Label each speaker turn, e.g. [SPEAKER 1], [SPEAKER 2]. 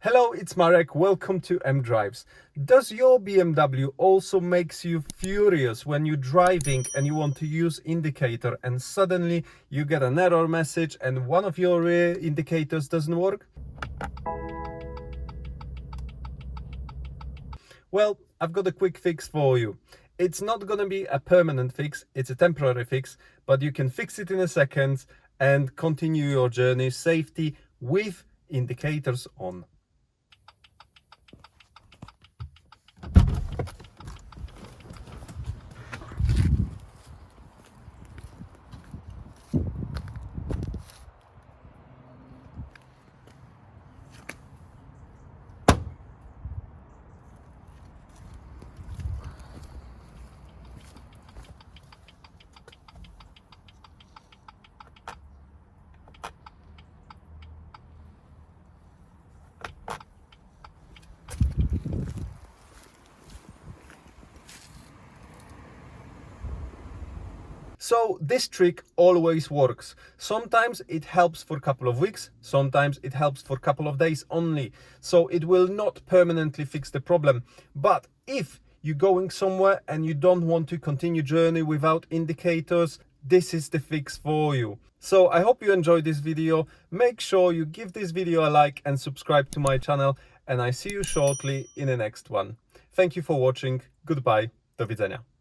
[SPEAKER 1] Hello, it's Marek. Welcome to M-Drives. Does your BMW also makes you furious when you're driving and you want to use indicator and suddenly you get an error message and one of your rear indicators doesn't work? Well, I've got a quick fix for you. It's not going to be a permanent fix, it's a temporary fix, but you can fix it in a second and continue your journey safety with indicators on. So this trick always works. Sometimes it helps for a couple of weeks, sometimes it helps for a couple of days only. So it will not permanently fix the problem. But if you're going somewhere and you don't want to continue journey without indicators, this is the fix for you. So I hope you enjoyed this video. Make sure you give this video a like and subscribe to my channel, and I see you shortly in the next one. Thank you for watching. Goodbye. Do widzenia.